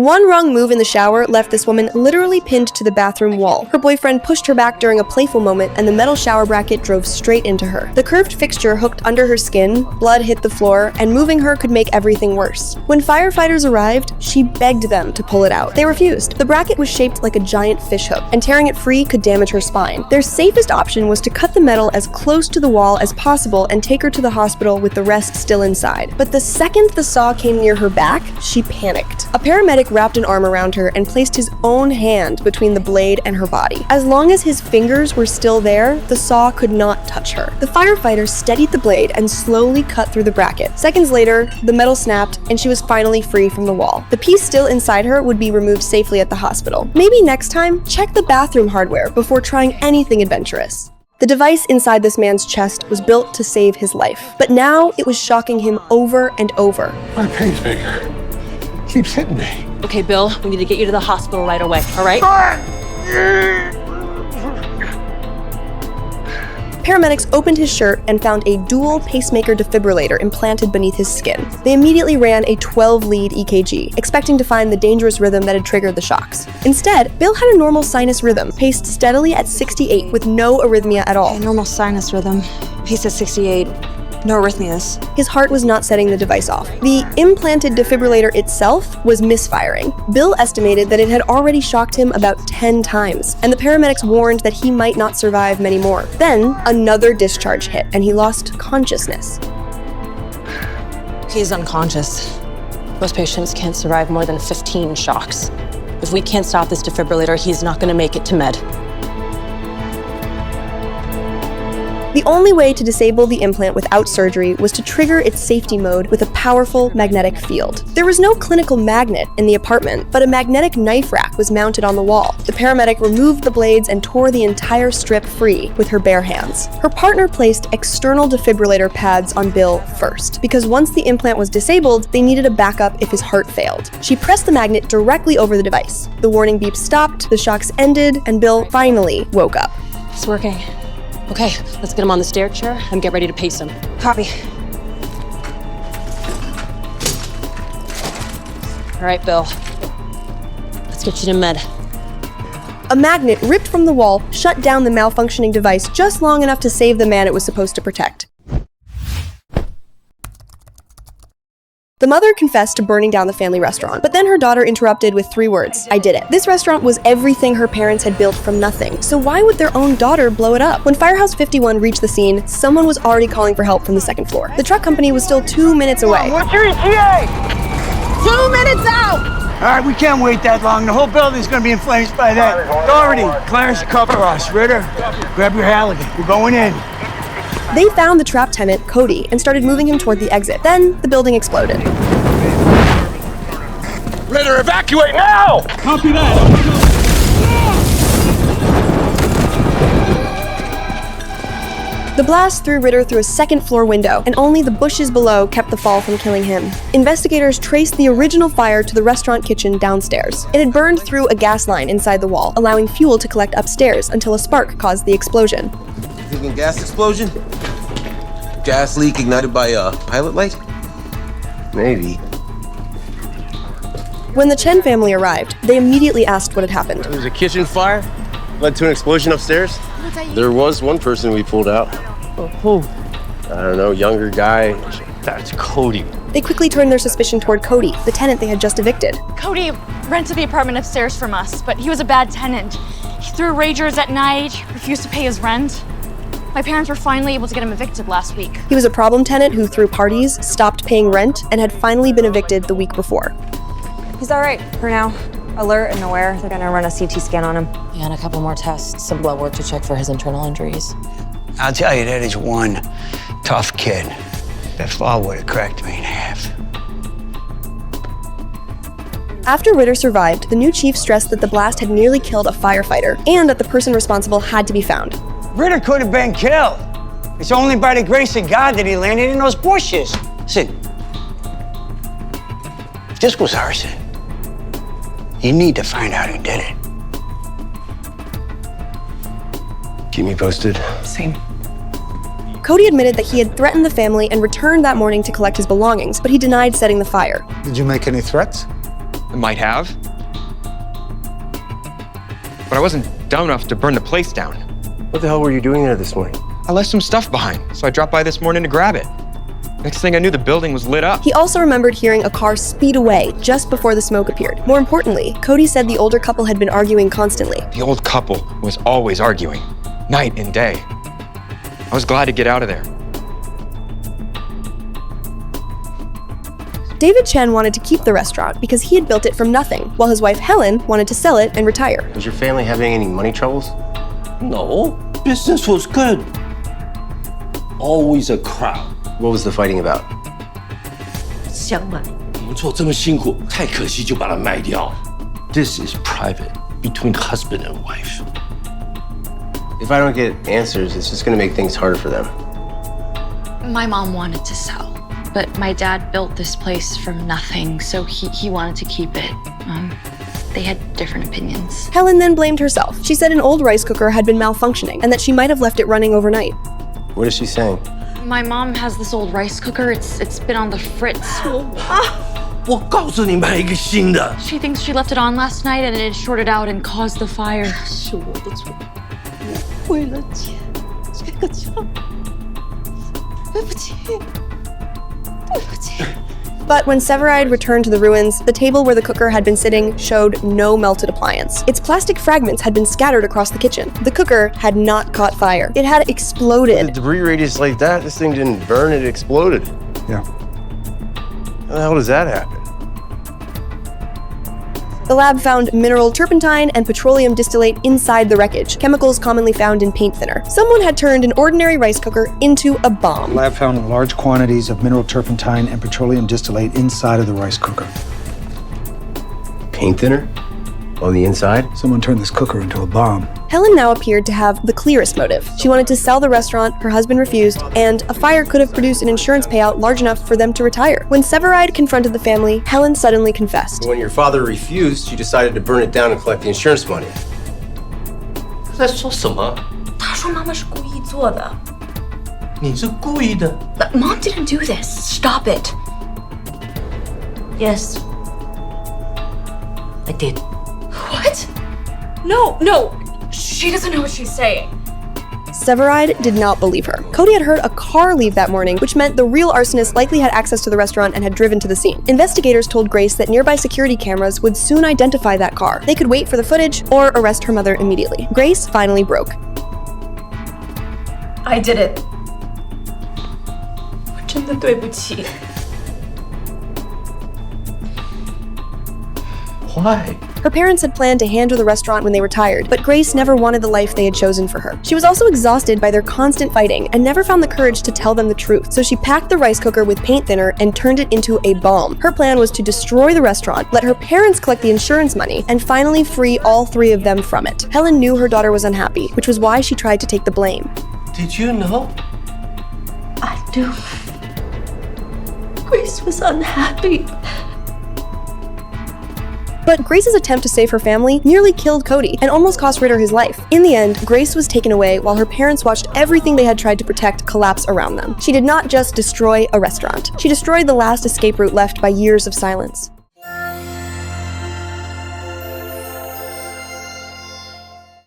One wrong move in the shower left this woman literally pinned to the bathroom wall. Her boyfriend pushed her back during a playful moment, and the metal shower bracket drove straight into her. The curved fixture hooked under her skin, blood hit the floor, and moving her could make everything worse. When firefighters arrived, she begged them to pull it out. They refused. The bracket was shaped like a giant fishhook, and tearing it free could damage her spine. Their safest option was to cut the metal as close to the wall as possible and take her to the hospital with the rest still inside. But the second the saw came near her back, she panicked. A paramedic wrapped an arm around her and placed his own hand between the blade and her body. As long as his fingers were still there, the saw could not touch her. The firefighter steadied the blade and slowly cut through the bracket. Seconds later, the metal snapped and she was finally free from the wall. The piece still inside her would be removed safely at the hospital. Maybe next time, check the bathroom hardware before trying anything adventurous. The device inside this man's chest was built to save his life, but now it was shocking him over and over. My pacemaker keeps hitting me. Okay, Bill, we need to get you to the hospital right away, all right? Paramedics opened his shirt and found a dual pacemaker defibrillator implanted beneath his skin. They immediately ran a 12-lead EKG, expecting to find the dangerous rhythm that had triggered the shocks. Instead, Bill had a normal sinus rhythm, paced steadily at 68 with no arrhythmia at all. Okay, normal sinus rhythm, paced at 68. No arrhythmias. His heart was not setting the device off. The implanted defibrillator itself was misfiring. Bill estimated that it had already shocked him about 10 times, and the paramedics warned that he might not survive many more. Then, another discharge hit, and he lost consciousness. He's unconscious. Most patients can't survive more than 15 shocks. If we can't stop this defibrillator, he's not gonna make it to med. The only way to disable the implant without surgery was to trigger its safety mode with a powerful magnetic field. There was no clinical magnet in the apartment, but a magnetic knife rack was mounted on the wall. The paramedic removed the blades and tore the entire strip free with her bare hands. Her partner placed external defibrillator pads on Bill first, because once the implant was disabled, they needed a backup if his heart failed. She pressed the magnet directly over the device. The warning beep stopped, the shocks ended, and Bill finally woke up. It's working. Okay, let's get him on the stair chair and get ready to pace him. Copy. All right, Bill. Let's get you to med. A magnet ripped from the wall shut down the malfunctioning device just long enough to save the man it was supposed to protect. The mother confessed to burning down the family restaurant, but then her daughter interrupted with 3 words: "I did it." This restaurant was everything her parents had built from nothing, so why would their own daughter blow it up? When Firehouse 51 reached the scene, someone was already calling for help from the 2nd floor. The truck company was still 2 minutes away. What's your ETA? 2 minutes out! All right, we can't wait that long. The whole building's gonna be in flames by then. Doherty, Clarence, cover us. Ritter, grab your Halligan. We're going in. They found the trapped tenant, Cody, and started moving him toward the exit. Then, the building exploded. Ritter, evacuate now! Copy that. The blast threw Ritter through a 2nd floor window, and only the bushes below kept the fall from killing him. Investigators traced the original fire to the restaurant kitchen downstairs. It had burned through a gas line inside the wall, allowing fuel to collect upstairs until a spark caused the explosion. Thinking gas explosion? Gas leak ignited by a pilot light? Maybe. When the Chen family arrived, they immediately asked what had happened. There was a kitchen fire, led to an explosion upstairs. There was one person we pulled out. Who? I don't know, younger guy. That's Cody. They quickly turned their suspicion toward Cody, the tenant they had just evicted. Cody rented the apartment upstairs from us, but he was a bad tenant. He threw ragers at night, refused to pay his rent. My parents were finally able to get him evicted last week. He was a problem tenant who threw parties, stopped paying rent, and had finally been evicted the week before. He's all right for now. Alert and aware. They're gonna run a CT scan on him. Yeah, and a couple more tests, some blood work to check for his internal injuries. I'll tell you, that is one tough kid. That fall would have cracked me in half. After Ritter survived, the new chief stressed that the blast had nearly killed a firefighter, and that the person responsible had to be found. Ritter could have been killed. It's only by the grace of God that he landed in those bushes. Listen, if this was arson, you need to find out who did it. Keep me posted. Same. Cody admitted that he had threatened the family and returned that morning to collect his belongings, but he denied setting the fire. Did you make any threats? I might have. But I wasn't dumb enough to burn the place down. What the hell were you doing there this morning? I left some stuff behind, so I dropped by this morning to grab it. Next thing I knew, the building was lit up. He also remembered hearing a car speed away just before the smoke appeared. More importantly, Cody said the older couple had been arguing constantly. The old couple was always arguing, night and day. I was glad to get out of there. David Chen wanted to keep the restaurant because he had built it from nothing, while his wife Helen wanted to sell it and retire. Was your family having any money troubles? No, business was good. Always a crowd. What was the fighting about? 想买。我们做这么辛苦，太可惜就把它卖掉。This is private between husband and wife. If I don't get answers, it's just gonna make things harder for them. My mom wanted to sell, but my dad built this place from nothing, so he wanted to keep it. They had different opinions. Helen then blamed herself. She said an old rice cooker had been malfunctioning and that she might have left it running overnight. What is she saying? My mom has this old rice cooker. It's been on the fritz. 我告诉你买一个新的。 She thinks she left it on last night and it shorted out and caused the fire. 是我的错，我为了钱，这个家，对不起，对不起。 But when Severide returned to the ruins, the table where the cooker had been sitting showed no melted appliance. Its plastic fragments had been scattered across the kitchen. The cooker had not caught fire. It had exploded. With a debris radius like that, this thing didn't burn, it exploded. Yeah. How the hell does that happen? The lab found mineral turpentine and petroleum distillate inside the wreckage, chemicals commonly found in paint thinner. Someone had turned an ordinary rice cooker into a bomb. The lab found large quantities of mineral turpentine and petroleum distillate inside of the rice cooker. Paint thinner? On the inside? Someone turned this cooker into a bomb. Helen now appeared to have the clearest motive. She wanted to sell the restaurant, her husband refused, and a fire could have produced an insurance payout large enough for them to retire. When Severide confronted the family, Helen suddenly confessed. When your father refused, you decided to burn it down and collect the insurance money. 在说什么？他说妈妈是故意做的。你是故意的。But Mom didn't do this. Stop it. Yes. I did. What? No. She doesn't know what she's saying. Severide did not believe her. Cody had heard a car leave that morning, which meant the real arsonist likely had access to the restaurant and had driven to the scene. Investigators told Grace that nearby security cameras would soon identify that car. They could wait for the footage or arrest her mother immediately. Grace finally broke. I did it. 我真的对不起。Why? Her parents had planned to hand her the restaurant when they retired, but Grace never wanted the life they had chosen for her. She was also exhausted by their constant fighting and never found the courage to tell them the truth, so she packed the rice cooker with paint thinner and turned it into a bomb. Her plan was to destroy the restaurant, let her parents collect the insurance money, and finally free all three of them from it. Helen knew her daughter was unhappy, which was why she tried to take the blame. Did you know? I do. Grace was unhappy. But Grace's attempt to save her family nearly killed Cody and almost cost Ritter his life. In the end, Grace was taken away while her parents watched everything they had tried to protect collapse around them. She did not just destroy a restaurant. She destroyed the last escape route left by years of silence.